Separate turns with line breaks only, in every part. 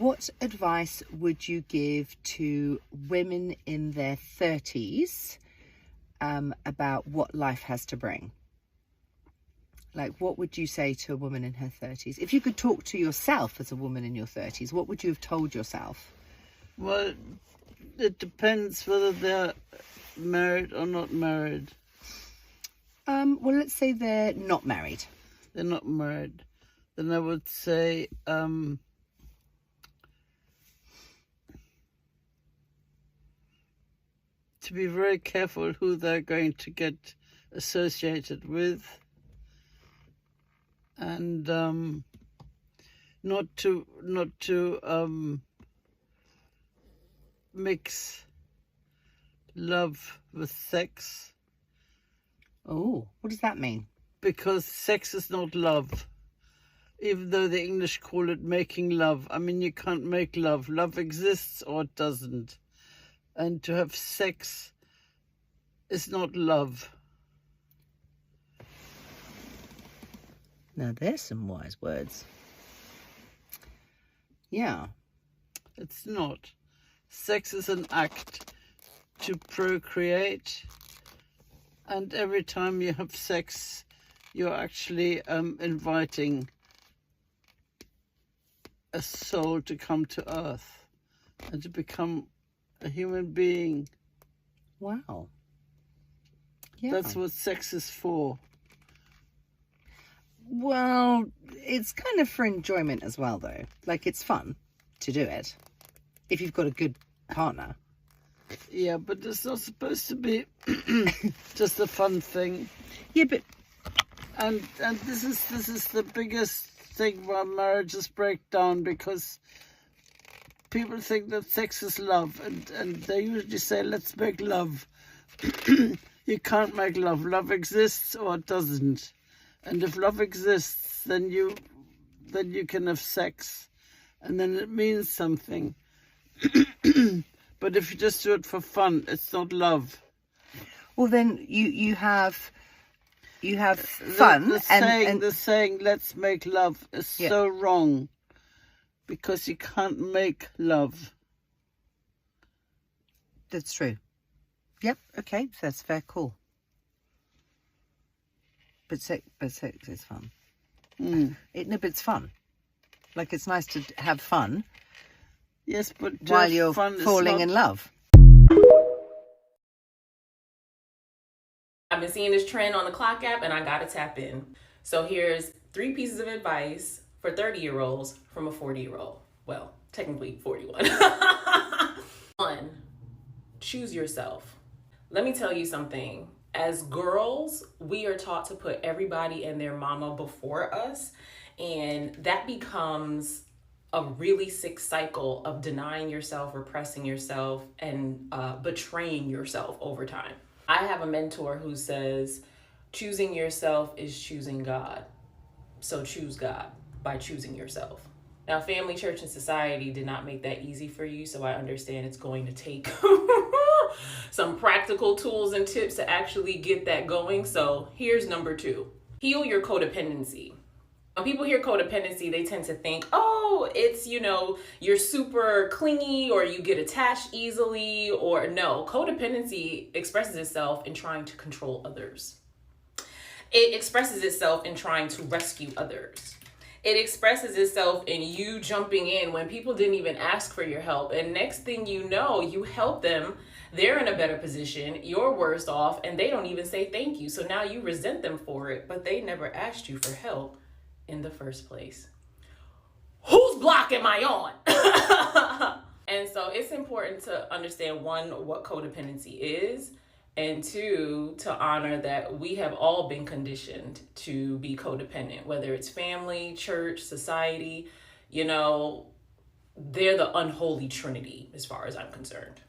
What advice would you give to women in their 30s about what life has to bring? Like, what would you say to a woman in her 30s? If you could talk to yourself as a woman in your 30s, what would you have told yourself?
Well, it depends whether they're married or not married.
Well, let's say they're not married.
They're not married. Then I would say, to be very careful who they're going to get associated with, and not to mix love with sex.
Oh, what does that mean?
Because sex is not love. Even though the English call it making love. I mean, you can't make love. Love exists or it doesn't. And to have sex is not love.
Now, there's some wise words. Yeah.
It's not. Sex is an act to procreate. And every time you have sex, you're actually inviting a soul to come to earth and to become a human being.
Wow. Yeah.
That's what sex is for.
Well, it's kind of for enjoyment as well, though. Like, it's fun to do it if you've got a good partner.
Yeah, but it's not supposed to be just a fun thing.
Yeah, but
and this is the biggest thing why marriages break down, because people think that sex is love, and they usually say, let's make love. You can't make love. Love exists or it doesn't. And if love exists, then you can have sex, and then it means something. But if you just do it for fun, it's not love.
Well, then you have fun.
The saying "let's make love" is so wrong, because you can't make love.
That's true. Yep. Okay, that's fair call. But sex is fun.
Mm.
But it's fun. Like, it's nice to have fun.
Yes, but
while you're falling in love.
I've been seeing this trend on the Clock app, and I gotta tap in. So here's 3 pieces of advice for 30-year-olds from a 40-year-old. Well, technically 41. 1, choose yourself. Let me tell you something. As girls, we are taught to put everybody and their mama before us, and that becomes a really sick cycle of denying yourself, repressing yourself, and betraying yourself over time. I have a mentor who says, choosing yourself is choosing God. So choose God by choosing yourself. Now, family, church, and society did not make that easy for you, so I understand it's going to take some practical tools and tips to actually get that going. So here's number 2. Heal your codependency. When people hear codependency, they tend to think, oh, it's, you're super clingy or you get attached easily, or no. Codependency expresses itself in trying to control others. It expresses itself in trying to rescue others. It expresses itself in you jumping in when people didn't even ask for your help. And next thing you know, you help them. They're in a better position. You're worse off, and they don't even say thank you. So now you resent them for it, but they never asked you for help in the first place. Whose block am I on? And so it's important to understand, 1, what codependency is, and 2, to honor that we have all been conditioned to be codependent, whether it's family, church, society. They're the unholy trinity as far as I'm concerned.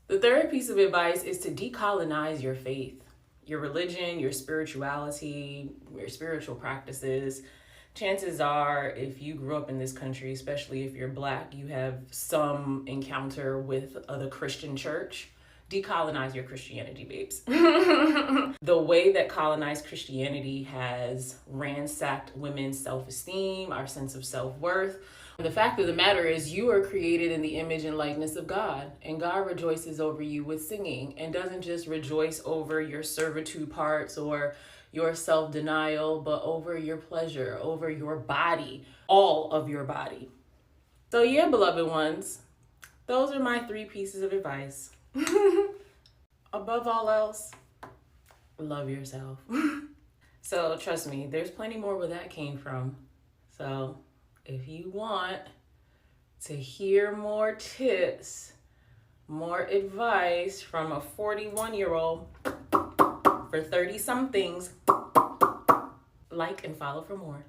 The third piece of advice is to decolonize your faith, your religion, your spirituality, your spiritual practices. Chances are, if you grew up in this country, especially if you're Black, you have some encounter with the Christian church. decolonize your Christianity, babes. The way that colonized Christianity has ransacked women's self-esteem, our sense of self-worth. The fact of the matter is, you are created in the image and likeness of God, and God rejoices over you with singing, and doesn't just rejoice over your servitude parts or your self-denial, but over your pleasure, over your body, all of your body. So yeah, beloved ones, those are my 3 pieces of advice. Above all else, love yourself. So trust me, there's plenty more where that came from. So if you want to hear more tips, more advice from a 41-year-old for 30-somethings, like and follow for more.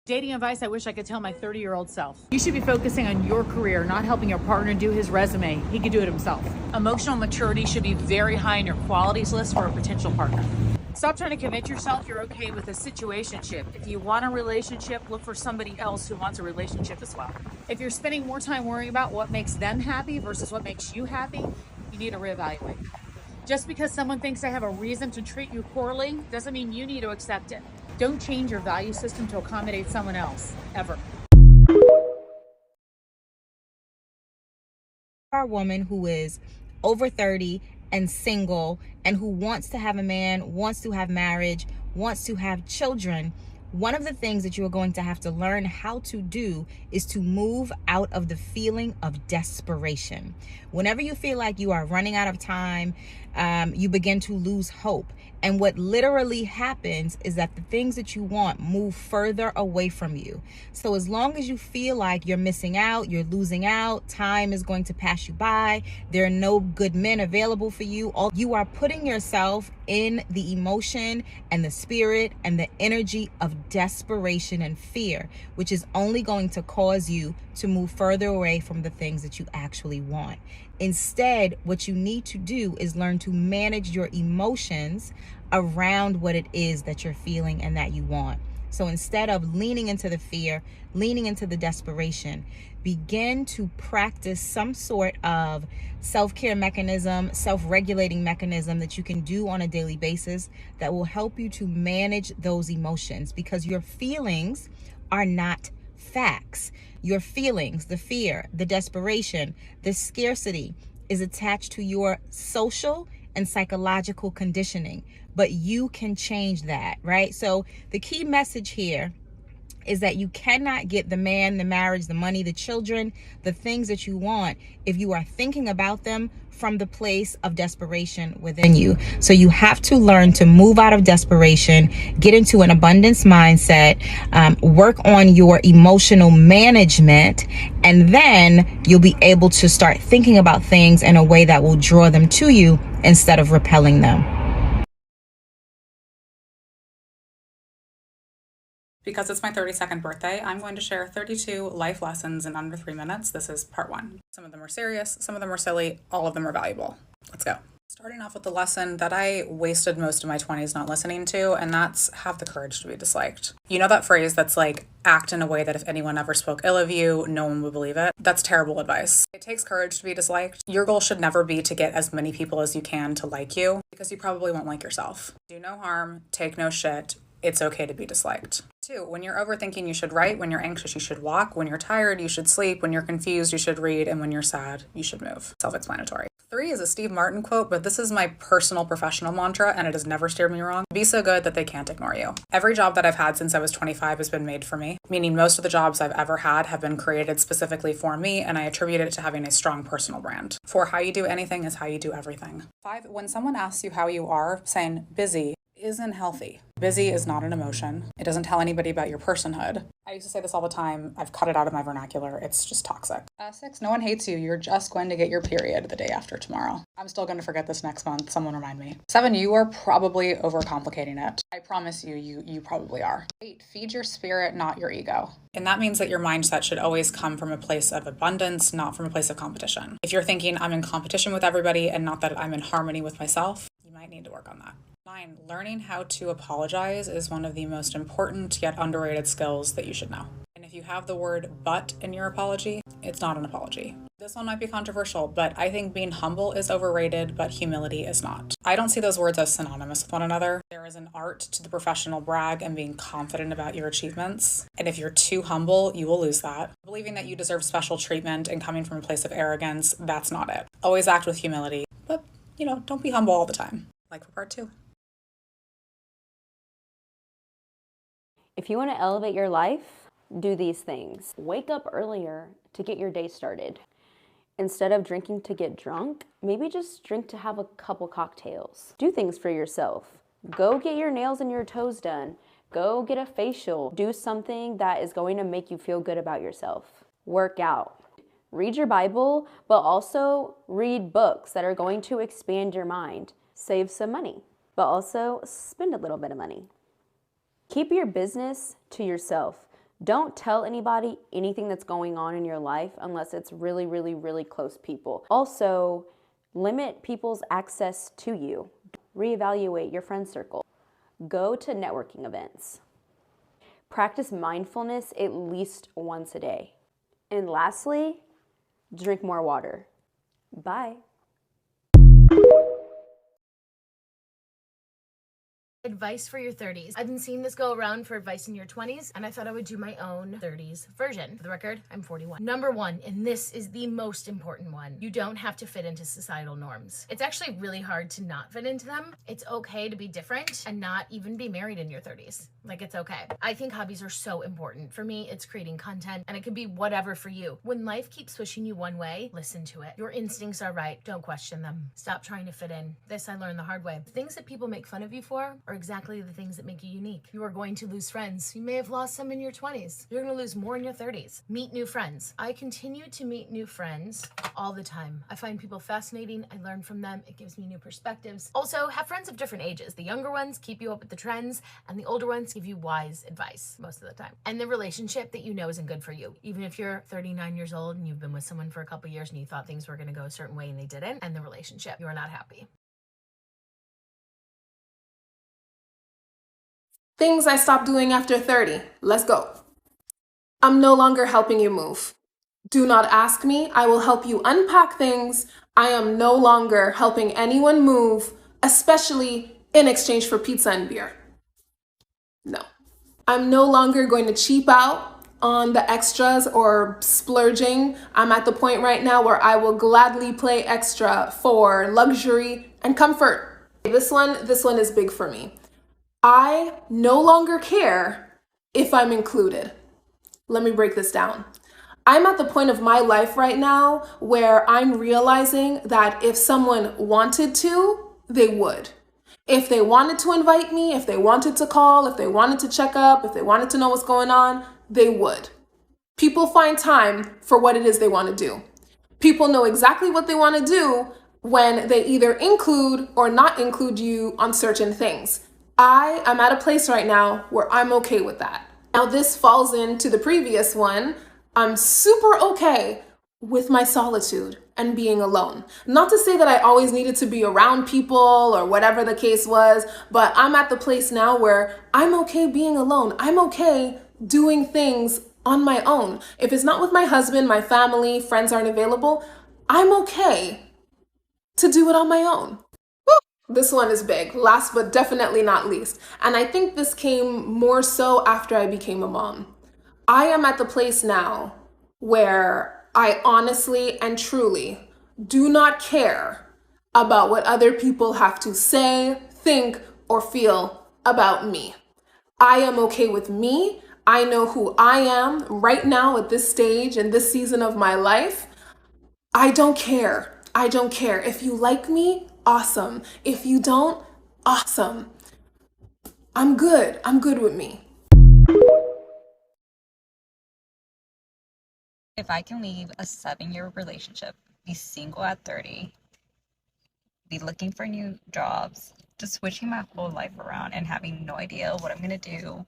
Dating advice I wish I could tell my 30-year-old self. You should be focusing on your career, not helping your partner do his resume. He could do it himself. Emotional maturity should be very high on your qualities list for a potential partner. Stop trying to convince yourself you're okay with a situationship. If you want a relationship, look for somebody else who wants a relationship as well. If you're spending more time worrying about what makes them happy versus what makes you happy, you need to reevaluate. Just because someone thinks they have a reason to treat you poorly doesn't mean you need to accept it. Don't change your value system to accommodate someone else, ever.
A woman who is over 30 and single and who wants to have a man, wants to have marriage, wants to have children, one of the things that you are going to have to learn how to do is to move out of the feeling of desperation. Whenever you feel like you are running out of time, you begin to lose hope. And what literally happens is that the things that you want move further away from you. So as long as you feel like you're missing out, you're losing out, time is going to pass you by, there are no good men available for you, you are putting yourself in the emotion and the spirit and the energy of desperation and fear, which is only going to cause you to move further away from the things that you actually want. Instead, what you need to do is learn to manage your emotions around what it is that you're feeling and that you want. So instead of leaning into the fear, leaning into the desperation, begin to practice some sort of self-care mechanism, self-regulating mechanism that you can do on a daily basis that will help you to manage those emotions, because your feelings are not facts. Your feelings, the fear, the desperation, the scarcity is attached to your social and psychological conditioning, but you can change that, right? So the key message here is that you cannot get the man, the marriage, the money, the children, the things that you want if you are thinking about them from the place of desperation within you. So you have to learn to move out of desperation, get into an abundance mindset, work on your emotional management, and then you'll be able to start thinking about things in a way that will draw them to you instead of repelling them.
Because it's my 32nd birthday, I'm going to share 32 life lessons in under 3 minutes. This is part 1. Some of them are serious, some of them are silly, all of them are valuable. Let's go. Starting off with the lesson that I wasted most of my 20s not listening to, and that's have the courage to be disliked. You know that phrase that's like, act in a way that if anyone ever spoke ill of you, no one would believe it? That's terrible advice. It takes courage to be disliked. Your goal should never be to get as many people as you can to like you, because you probably won't like yourself. Do no harm, take no shit. It's okay to be disliked. 2, when you're overthinking, you should write. When you're anxious, you should walk. When you're tired, you should sleep. When you're confused, you should read. And when you're sad, you should move. Self-explanatory. 3 is a Steve Martin quote, but this is my personal professional mantra, and it has never steered me wrong. Be so good that they can't ignore you. Every job that I've had since I was 25 has been made for me, meaning most of the jobs I've ever had have been created specifically for me, and I attribute it to having a strong personal brand. 4, how you do anything is how you do everything. 5, when someone asks you how you are, saying busy isn't healthy. Busy is not an emotion. It doesn't tell anybody about your personhood. I used to say this all the time. I've cut it out of my vernacular. It's just toxic. 6, no one hates you. You're just going to get your period the day after tomorrow. I'm still going to forget this next month. Someone remind me. 7, you are probably overcomplicating it. I promise you, you probably are. 8, feed your spirit, not your ego. And that means that your mindset should always come from a place of abundance, not from a place of competition. If you're thinking I'm in competition with everybody and not that I'm in harmony with myself, you might need to work on that. 9, learning how to apologize is one of the most important yet underrated skills that you should know. And if If you have the word but in your apology, it's not an apology. This one might be controversial, but I think being humble is overrated, but humility is not. I don't see those words as synonymous with one another. There is an art to the professional brag and being confident about your achievements. And if you're too humble, you will lose that. Believing that you deserve special treatment and coming from a place of arrogance, that's not it. Always act with humility, but, don't be humble all the time. Like for part 2.
If you want to elevate your life, do these things. Wake up earlier to get your day started. Instead of drinking to get drunk, maybe just drink to have a couple cocktails. Do things for yourself. Go get your nails and your toes done. Go get a facial. Do something that is going to make you feel good about yourself. Work out. Read your Bible, but also read books that are going to expand your mind. Save some money, but also spend a little bit of money. Keep your business to yourself. Don't tell anybody anything that's going on in your life unless it's really, really, really close people. Also, limit people's access to you. Reevaluate your friend circle. Go to networking events. Practice mindfulness at least once a day. And lastly, drink more water. Bye.
Advice for your 30s. I've been seeing this go around for advice in your 20s, and I thought I would do my own 30s version. For the record, I'm 41. Number 1, and this is the most important one, you don't have to fit into societal norms. It's actually really hard to not fit into them. It's okay to be different and not even be married in your 30s. Like, it's okay. I think hobbies are so important. For me, it's creating content, and it could be whatever for you. When life keeps pushing you one way, listen to it. Your instincts are right. Don't question them. Stop trying to fit in. This I learned the hard way. Things that people make fun of you for are exactly the things that make you unique. You are going to lose friends. You may have lost some in your 20s. You're going to lose more in your 30s. Meet new friends. I continue to meet new friends all the time. I find people fascinating. I learn from them. It gives me new perspectives. Also, have friends of different ages. The younger ones keep you up with the trends, and the older ones give you wise advice most of the time. And the relationship that you know isn't good for you. Even if you're 39 years old and you've been with someone for a couple years and you thought things were going to go a certain way and they didn't, and the relationship, you are not happy.
Things I stopped doing after 30. Let's go. I'm no longer helping you move. Do not ask me. I will help you unpack things. I am no longer helping anyone move, especially in exchange for pizza and beer. No. I'm no longer going to cheap out on the extras or splurging. I'm at the point right now where I will gladly play extra for luxury and comfort. This one is big for me. I no longer care if I'm included. Let me break this down. I'm at the point of my life right now where I'm realizing that if someone wanted to, they would. If they wanted to invite me, if they wanted to call, if they wanted to check up, if they wanted to know what's going on, they would. People find time for what it is they want to do. People know exactly what they want to do when they either include or not include you on certain things. I am at a place right now where I'm okay with that. Now this falls into the previous one. I'm super okay with my solitude and being alone. Not to say that I always needed to be around people or whatever the case was, but I'm at the place now where I'm okay being alone. I'm okay doing things on my own. If it's not with my husband, my family, friends aren't available, I'm okay to do it on my own. This one is big, last but definitely not least. And I think this came more so after I became a mom. I am at the place now where I honestly and truly do not care about what other people have to say, think, or feel about me. I am okay with me. I know who I am right now at this stage and this season of my life. I don't care. I don't care. If you like me, awesome. If you don't, awesome. I'm good. I'm good with me.
If I can leave a 7-year relationship, be single at 30, be looking for new jobs, just switching my whole life around and having no idea what I'm going to do,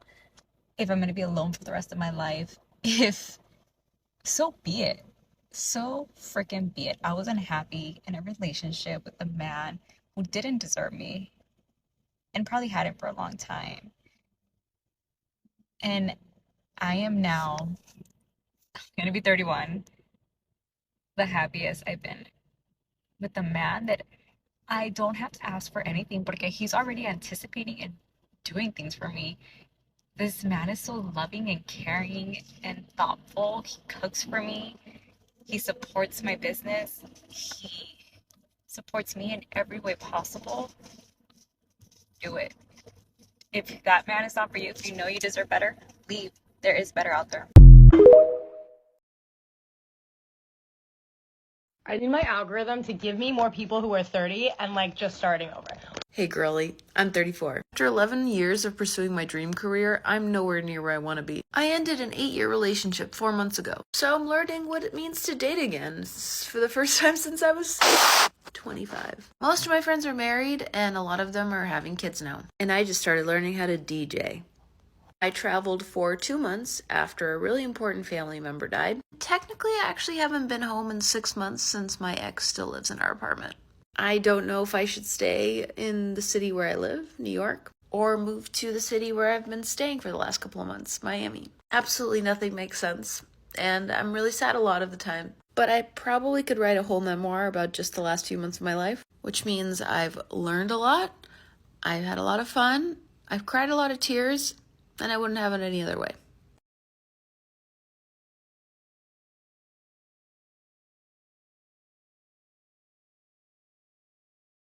if I'm going to be alone for the rest of my life, so be it. So freaking be it. I was unhappy in a relationship with a man who didn't deserve me and probably hadn't for a long time. And I am now going to be 31, the happiest I've been with a man that I don't have to ask for anything, but he's already anticipating and doing things for me. This man is so loving and caring and thoughtful. He cooks for me. He supports my business. He supports me in every way possible. Do it. If that man is not for you, if you know you deserve better, leave. There is better out there.
I need my algorithm to give me more people who are 30 and like just starting over.
Hey girly, I'm 34. After 11 years of pursuing my dream career, I'm nowhere near where I want to be. I ended an 8-year relationship 4 months ago, so I'm learning what it means to date again for the first time since I was 25. Most of my friends are married, and a lot of them are having kids now. And I just started learning how to DJ. I traveled for 2 months after a really important family member died. Technically, I actually haven't been home in 6 months since my ex still lives in our apartment. I don't know if I should stay in the city where I live, New York, or move to the city where I've been staying for the last couple of months, Miami. Absolutely nothing makes sense, and I'm really sad a lot of the time. But I probably could write a whole memoir about just the last few months of my life, which means I've learned a lot, I've had a lot of fun, I've cried a lot of tears, and I wouldn't have it any other way.